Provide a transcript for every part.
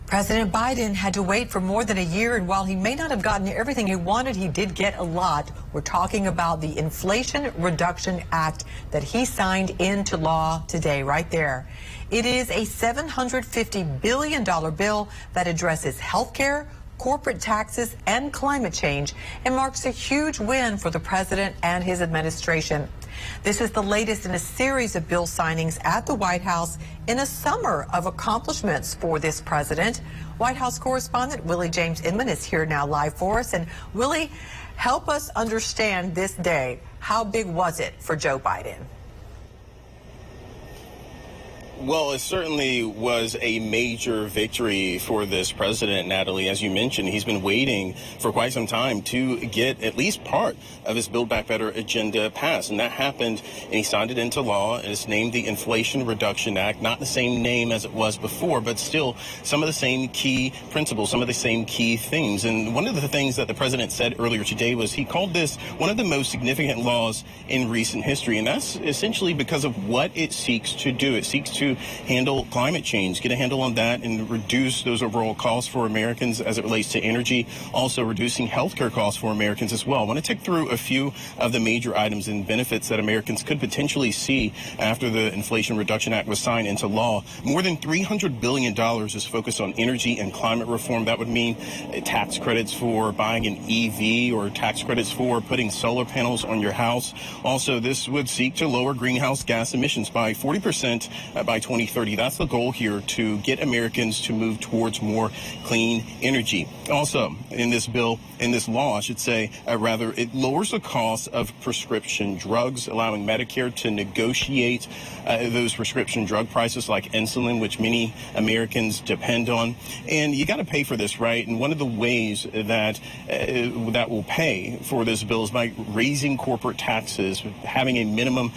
President Biden had to wait for more than a year, and while he may not have gotten everything he wanted, he did get a lot. We're talking about the Inflation Reduction Act that he signed into law today, right there. It is a $750 billion bill that addresses health care, corporate taxes, and climate change, and marks a huge win for the president and his administration. This is the latest in a series of bill signings at the White House in a summer of accomplishments for this president. White House correspondent Willie James Inman is here now live for us. And Willie, help us understand this day. How big was it for Joe Biden? Well, it certainly was a major victory for this president, Natalie. As you mentioned, he's been waiting for quite some time to get at least part of his Build Back Better agenda passed. And that happened, and he signed it into law. It's named the Inflation Reduction Act, not the same name as it was before, but still some of the same key principles, some of the same key things. And one of the things that the president said earlier today was he called this one of the most significant laws in recent history. And that's essentially because of what it seeks to do. It seeks to handle climate change, get a handle on that, and reduce those overall costs for Americans as it relates to energy, also reducing healthcare costs for Americans as well. I want to take through a few of the major items and benefits that Americans could potentially see after the Inflation Reduction Act was signed into law. More than $300 billion is focused on energy and climate reform. That would mean tax credits for buying an EV or tax credits for putting solar panels on your house. Also, this would seek to lower greenhouse gas emissions by 40% by 2030. That's the goal here, to get Americans to move towards more clean energy. Also, in this bill, in this law, I should say, rather, it lowers the cost of prescription drugs, allowing Medicare to negotiate those prescription drug prices like insulin, which many Americans depend on. And you got to pay for this, right? And one of the ways that that will pay for this bill is by raising corporate taxes, having a minimum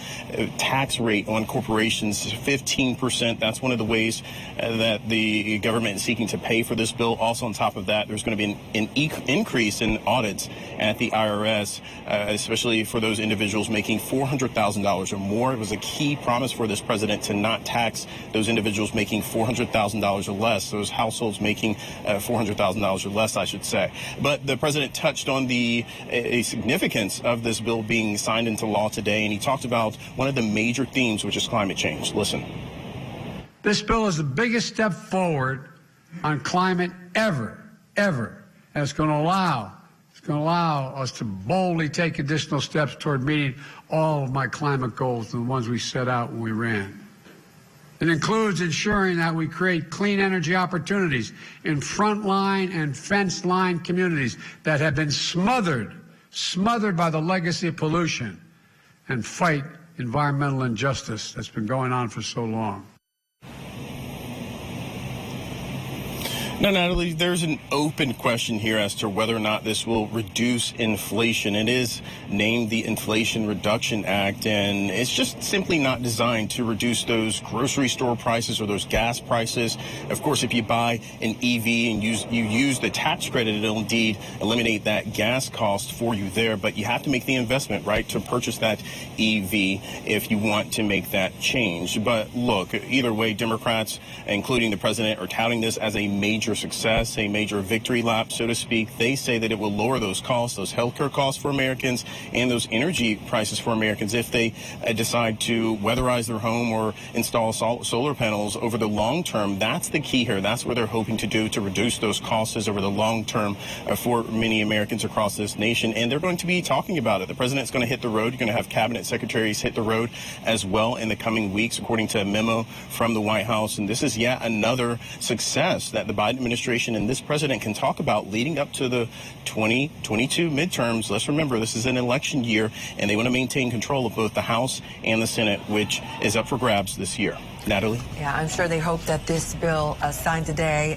tax rate on corporations, 15%. That's one of the ways that the government is seeking to pay for this bill. Also, on top of that, there's going to be an increase in audits at the IRS, especially for those individuals making $400,000 or more. It was a key promise for this president to not tax those individuals making $400,000 or less, those households making $400,000 or less, I should say. But the president touched on the significance of this bill being signed into law today, and he talked about one of the major themes, which is climate change. Listen. This bill is the biggest step forward on climate ever. And it's going to allow us to boldly take additional steps toward meeting all of my climate goals, the ones we set out when we ran. It includes ensuring that we create clean energy opportunities in frontline and fence line communities that have been smothered by the legacy of pollution, and fight environmental injustice that's been going on for so long. Now, Natalie, there's an open question here as to whether or not this will reduce inflation. It is named the Inflation Reduction Act, and it's just simply not designed to reduce those grocery store prices or those gas prices. Of course, if you buy an EV and you use the tax credit, it'll indeed eliminate that gas cost for you there. But you have to make the investment, right, to purchase that EV if you want to make that change. But look, either way, Democrats, including the president, are touting this as a major success, a major victory lap, so to speak. They say that it will lower those costs, those healthcare costs for Americans, and those energy prices for Americans if they decide to weatherize their home or install solar panels over the long term. That's the key here. That's what they're hoping to do, to reduce those costs over the long term for many Americans across this nation. And they're going to be talking about it. The president's going to hit the road. You're going to have cabinet secretaries hit the road as well in the coming weeks, according to a memo from the White House. And this is yet another success that the Biden administration and this president can talk about leading up to the 2022 midterms. Let's remember, this is an election year, and they want to maintain control of both the House and the Senate, which is up for grabs this year. Natalie? Yeah, I'm sure they hope that this bill signed today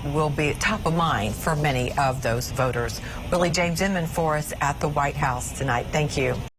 will be top of mind for many of those voters. Willie James Inman for us at the White House tonight. Thank you.